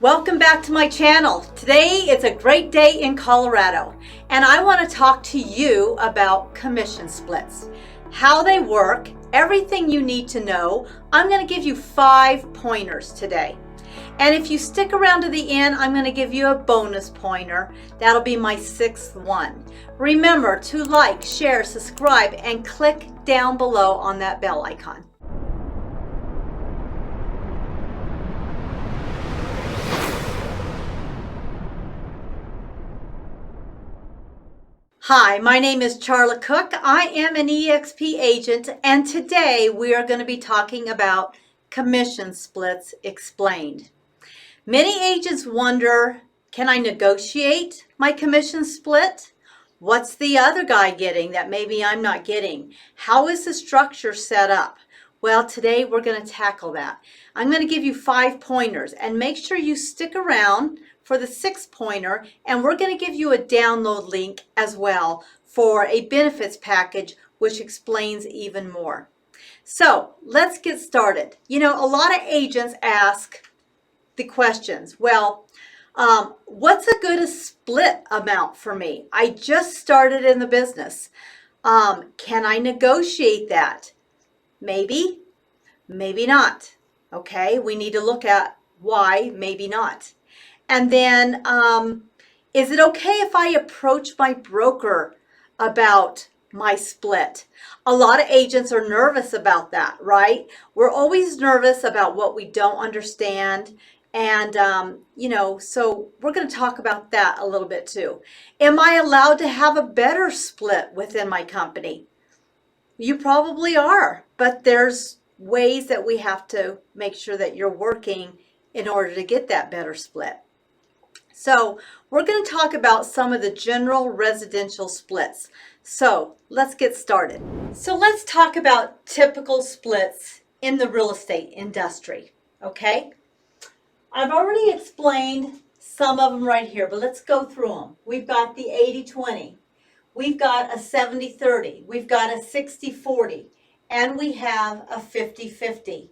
Welcome back to my channel. Today it's a great day in Colorado and I want to talk to you about commission splits, how they work, everything you need to know. I'm going to give you 5 pointers today. And if you stick around to the end, I'm going to give you a bonus pointer. That'll be my 6th one. Remember to like, share, subscribe, and click down below on that bell icon. Hi, my name is Charla Cook. I am an eXp agent, and today we are going to be talking about commission splits explained. Many agents wonder, can I negotiate my commission split? What's the other guy getting that maybe I'm not getting? How is the structure set up? Well, today we're going to tackle that. I'm going to give you 5 pointers, and make sure you stick around for the 6th pointer, and we're going to give you a download link as well for a benefits package which explains even more. So let's get started. You know, a lot of agents ask the questions, well, what's a good split amount for me? I just started in the business. Can I negotiate that? Maybe, maybe not. Okay, we need to look at why maybe not. And then, is it okay if I approach my broker about my split? A lot of agents are nervous about that, right? We're always nervous about what we don't understand. And, so we're going to talk about that a little bit too. Am I allowed to have a better split within my company? You probably are, but there's ways that we have to make sure that you're working in order to get that better split. So we're going to talk about some of the general residential splits. So let's get started. So let's talk about typical splits in the real estate industry. Okay, I've already explained some of them right here, but let's go through them. We've got the 80-20. We've got a 70-30. We've got a 60-40. And we have a 50-50.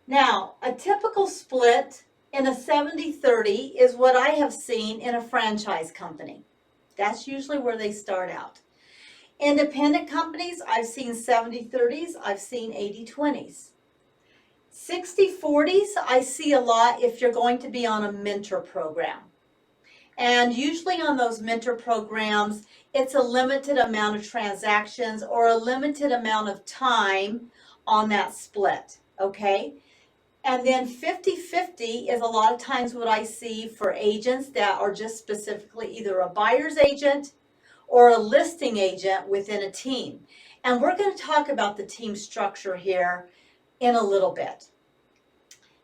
Now, a typical split in a 70-30 is what I have seen in a franchise company. That's usually where they start out. Independent companies, I've seen 70-30s, I've seen 80-20s. 60-40s, I see a lot if you're going to be on a mentor program. And usually on those mentor programs, it's a limited amount of transactions or a limited amount of time on that split, okay? And then 50-50 is a lot of times what I see for agents that are just specifically either a buyer's agent or a listing agent within a team. And we're going to talk about the team structure here in a little bit.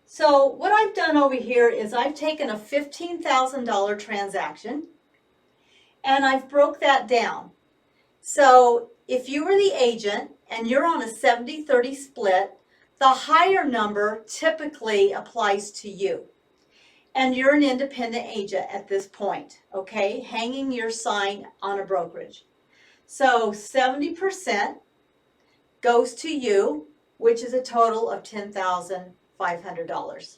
So what I've done over here is I've taken a $15,000 transaction and I've broke that down. So if you were the agent and you're on a 70-30 split, the higher number typically applies to you. And you're an independent agent at this point, okay? Hanging your sign on a brokerage. So 70% goes to you, which is a total of $10,500.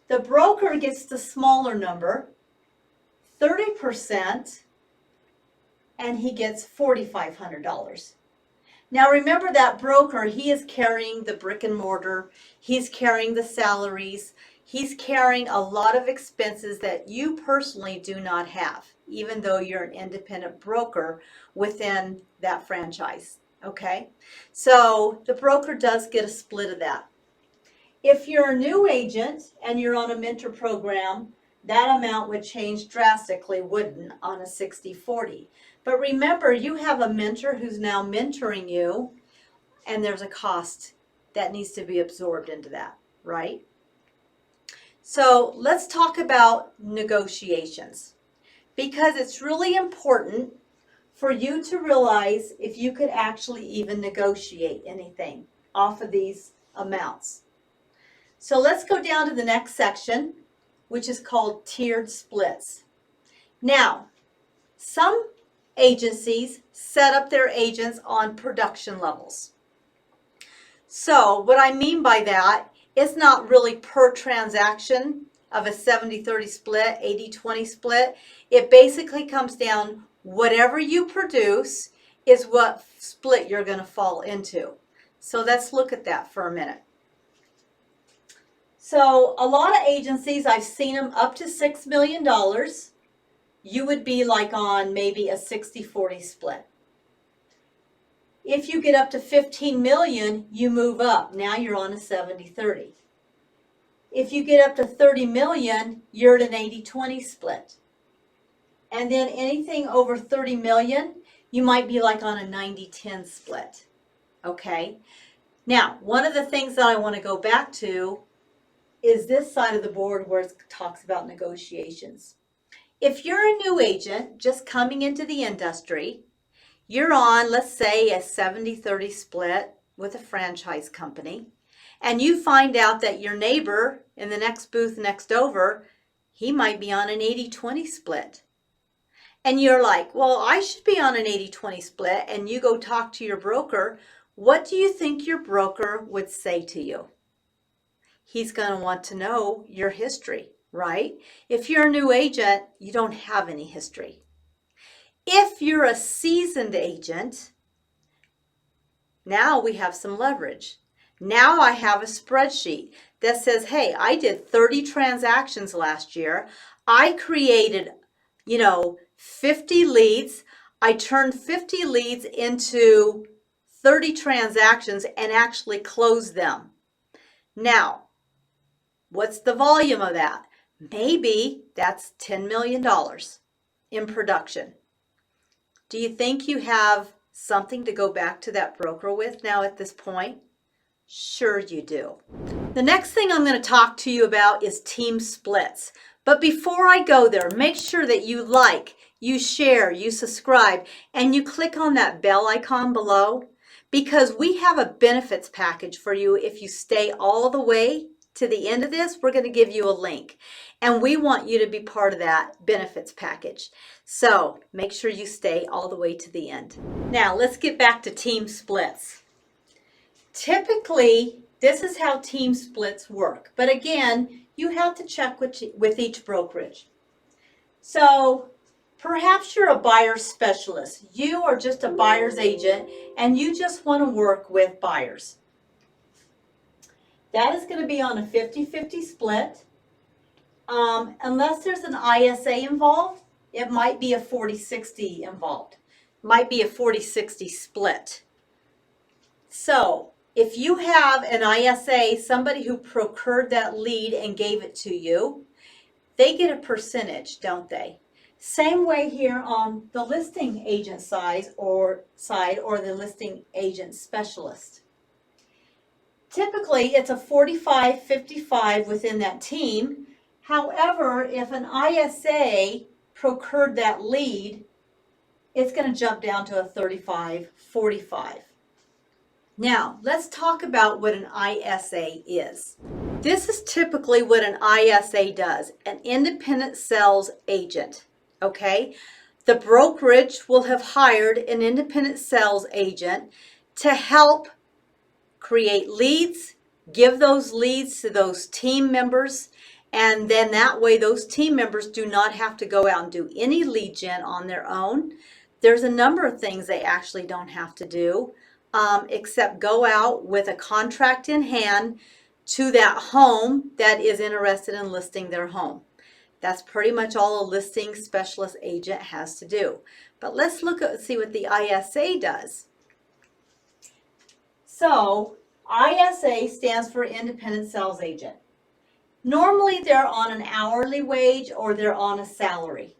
The broker gets the smaller number, 30%, and he gets $4,500. Now remember that broker, he is carrying the brick and mortar, he's carrying the salaries, he's carrying a lot of expenses that you personally do not have, even though you're an independent broker within that franchise, okay? So the broker does get a split of that. If you're a new agent and you're on a mentor program, that amount would change drastically, wouldn't, on a 60-40. But remember, you have a mentor who's now mentoring you, and there's a cost that needs to be absorbed into that, right? So let's talk about negotiations, because it's really important for you to realize if you could actually even negotiate anything off of these amounts. So let's go down to the next section, which is called tiered splits. Now, some agencies set up their agents on production levels. So what I mean by that It's not really per transaction of a 70-30 split, 80-20 split. It basically comes down, whatever you produce is what split you're going to fall into. So let's look at that for a minute. So a lot of agencies, I've seen them up to $6 million. You would be like on maybe a 60-40 split. If you get up to 15 million, you move up. Now you're on a 70-30. If you get up to 30 million, you're at an 80-20 split. And then anything over 30 million, you might be like on a 90-10 split. Okay? Now, one of the things that I want to go back to is this side of the board where it talks about negotiations. If you're a new agent just coming into the industry, you're on, let's say, a 70-30 split with a franchise company, and you find out that your neighbor in the next booth next over, he might be on an 80-20 split. And you're like, well, I should be on an 80-20 split, and you go talk to your broker. What do you think your broker would say to you? He's going to want to know your history, right? If you're a new agent, you don't have any history. If you're a seasoned agent, now we have some leverage. Now I have a spreadsheet that says, hey, I did 30 transactions last year. I created, 50 leads. I turned 50 leads into 30 transactions and actually closed them. Now, what's the volume of that? Maybe that's $10 million in production. Do you think you have something to go back to that broker with now at this point? Sure you do. The next thing I'm going to talk to you about is team splits. But before I go there, make sure that you like, you share, you subscribe, and you click on that bell icon below, because we have a benefits package for you. If you stay all the way to the end of this, we're going to give you a link, and we want you to be part of that benefits package. So make sure you stay all the way to the end. Now let's get back to team splits. Typically, this is how team splits work. But again, you have to check with each brokerage. So perhaps you're a buyer specialist. You are just a buyer's agent and you just want to work with buyers. That is going to be on a 50-50 split. Unless there's an ISA involved, it might be a 40-60 involved. Might be a 40-60 split. So if you have an ISA, somebody who procured that lead and gave it to you, they get a percentage, don't they? Same way here on the listing agent side or the listing agent specialist. Typically, it's a 45-55 within that team. However, if an ISA procured that lead, it's going to jump down to a 35-45. Now, let's talk about what an ISA is. This is typically what an ISA does, an independent sales agent, okay? The brokerage will have hired an independent sales agent to help create leads, give those leads to those team members, and then that way those team members do not have to go out and do any lead gen on their own. There's a number of things they actually don't have to do. Except go out with a contract in hand to that home that is interested in listing their home. That's pretty much all a listing specialist agent has to do. But let's see what the ISA does. So ISA stands for Independent Sales Agent. Normally they're on an hourly wage or they're on a salary.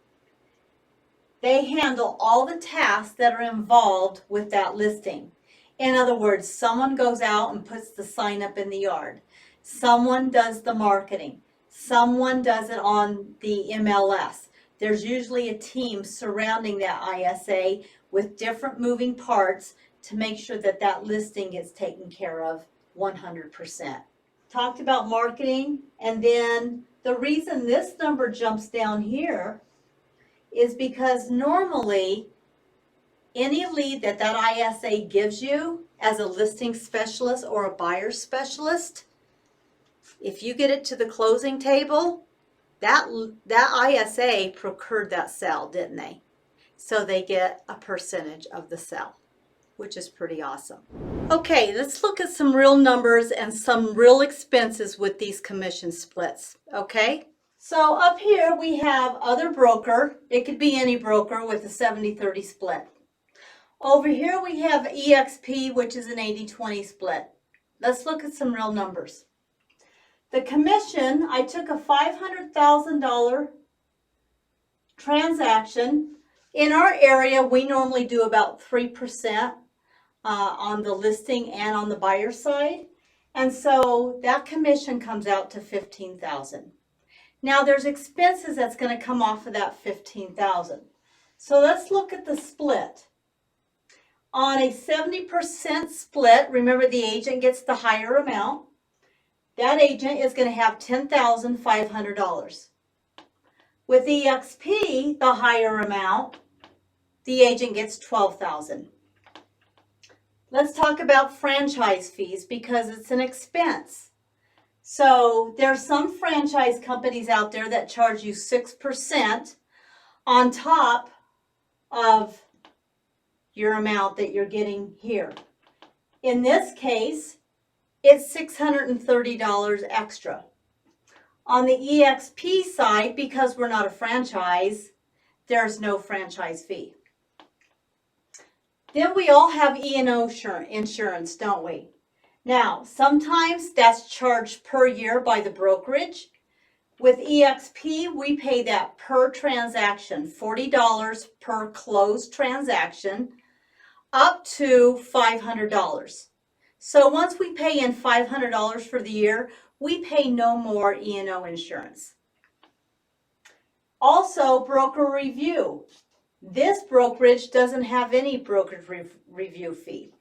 They handle all the tasks that are involved with that listing. In other words, someone goes out and puts the sign up in the yard. Someone does the marketing. Someone does it on the MLS. There's usually a team surrounding that ISA with different moving parts to make sure that that listing gets taken care of 100%. Talked about marketing, and then the reason this number jumps down here is because normally any lead that ISA gives you as a listing specialist or a buyer specialist, If you get it to the closing table, that ISA procured that sale, didn't they? So they get a percentage of the sale, which is pretty awesome. Okay, let's look at some real numbers and some real expenses with these commission splits, okay? So up here we have other broker. It could be any broker with a 70-30 split. Over here we have eXp, which is an 80-20 split. Let's look at some real numbers. The commission, I took a $500,000 transaction. In our area, we normally do about 3% on the listing and on the buyer side. And so that commission comes out to $15,000. Now there's expenses that's going to come off of that $15,000. So let's look at the split. On a 70% split, remember the agent gets the higher amount. That agent is going to have $10,500. With eXp, the higher amount, the agent gets $12,000. Let's talk about franchise fees because it's an expense. So there's some franchise companies out there that charge you 6% on top of your amount that you're getting here. In this case, it's $630 extra. On the eXp side, because we're not a franchise, there's no franchise fee. Then we all have E&O insurance, don't we? Now, sometimes that's charged per year by the brokerage. With eXp, we pay that per transaction, $40 per closed transaction, up to $500. So once we pay in $500 for the year, we pay no more E&O insurance. Also, broker review. This brokerage doesn't have any brokerage review fee.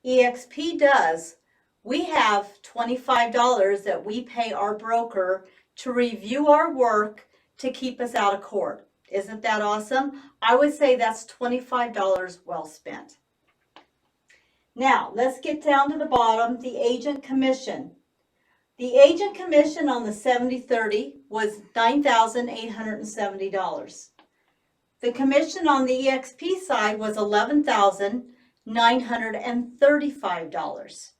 eXp does. We have $25 that we pay our broker to review our work to keep us out of court. Isn't that awesome? I would say that's $25 well spent. Now, let's get down to the bottom, the agent commission. The agent commission on the 70-30 was $9,870. The commission on the eXp side was $11,935.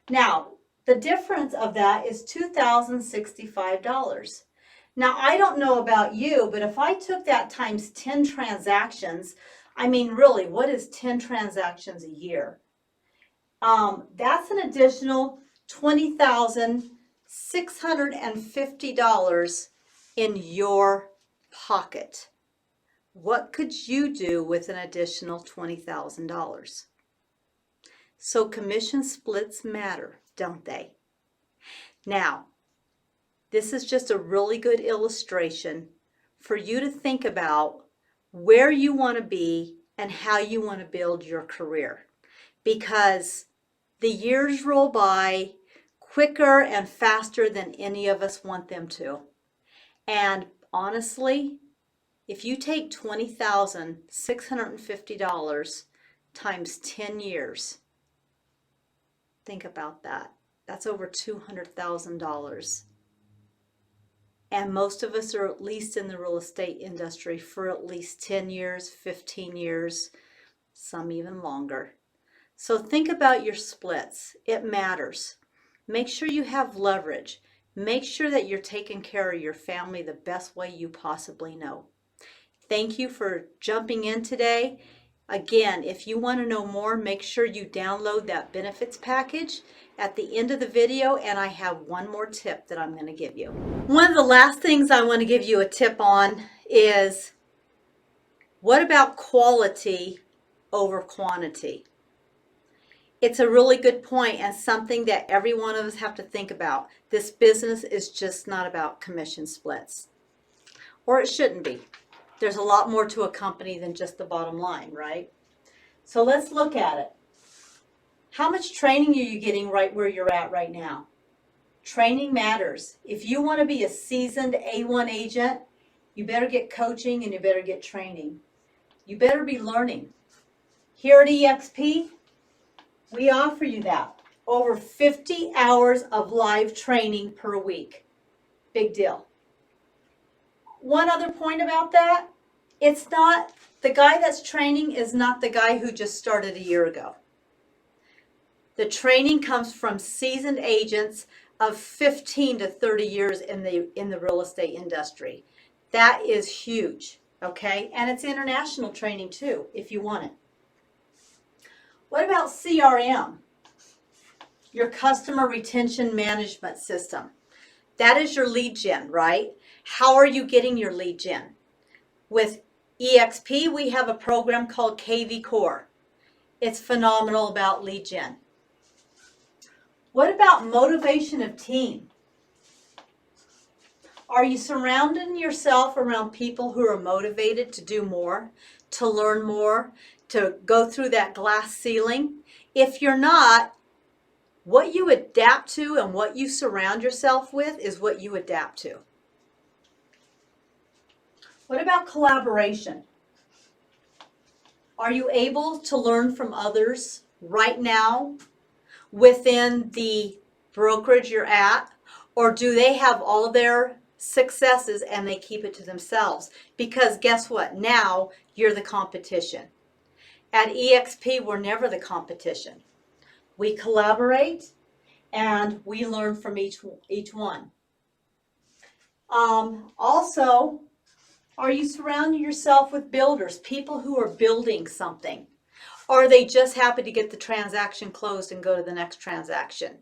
Now, the difference of that is $2,065. Now, I don't know about you, but if I took that times 10 transactions, I mean, really, what is 10 transactions a year? That's an additional $20,650 in your pocket. What could you do with an additional $20,000? So commission splits matter, don't they? Now, this is just a really good illustration for you to think about where you want to be and how you want to build your career. Because the years roll by quicker and faster than any of us want them to. And honestly, if you take $20,650 times 10 years, think about that. That's over $200,000. And most of us are at least in the real estate industry for at least 10 years, 15 years, some even longer. So think about your splits. It matters. Make sure you have leverage. Make sure that you're taking care of your family the best way you possibly know. Thank you for jumping in today. Again, if you want to know more, make sure you download that benefits package at the end of the video, and I have one more tip that I'm going to give you. One of the last things I want to give you a tip on is, what about quality over quantity? It's a really good point and something that every one of us have to think about. This business is just not about commission splits, or it shouldn't be. There's a lot more to a company than just the bottom line, right? So let's look at it. How much training are you getting right where you're at right now? Training matters. If you want to be a seasoned A1 agent, you better get coaching and you better get training. You better be learning. Here at eXp, we offer you that. Over 50 hours of live training per week. Big deal. One other point about that, it's not, the guy that's training is not the guy who just started a year ago. The training comes from seasoned agents of 15 to 30 years in the real estate industry. That is huge, okay? And it's international training too, if you want it. What about CRM? Your customer retention management system. That is your lead gen, right? How are you getting your lead gen? With eXp, we have a program called KV Core. It's phenomenal about lead gen. What about motivation of team? Are you surrounding yourself around people who are motivated to do more, to learn more, to go through that glass ceiling? If you're not, what you adapt to and what you surround yourself with is what you adapt to. What about collaboration? Are you able to learn from others right now within the brokerage you're at? Or do they have all of their successes and they keep it to themselves? Because guess what? Now you're the competition. At eXp, we're never the competition. We collaborate and we learn from each one. Also, are you surrounding yourself with builders, people who are building something? Or are they just happy to get the transaction closed and go to the next transaction?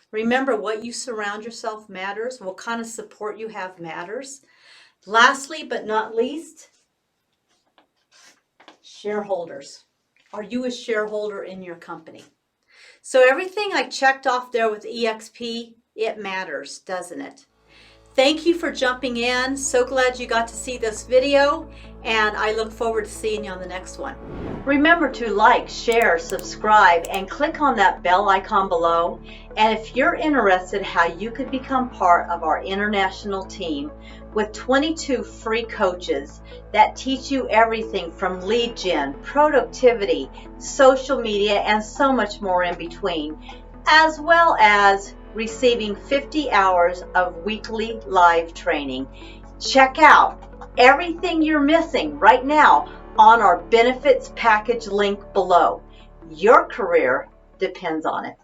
Remember, what you surround yourself matters. What kind of support you have matters. Lastly, but not least, shareholders. Are you a shareholder in your company? So everything I checked off there with eXp, it matters, doesn't it? Thank you for jumping in. So glad you got to see this video, and I look forward to seeing you on the next one. Remember to like, share, subscribe, and click on that bell icon below. And if you're interested how you could become part of our international team with 22 free coaches that teach you everything from lead gen, productivity, social media, and so much more in between, as well as receiving 50 hours of weekly live training. Check out everything you're missing right now on our benefits package link below. Your career depends on it.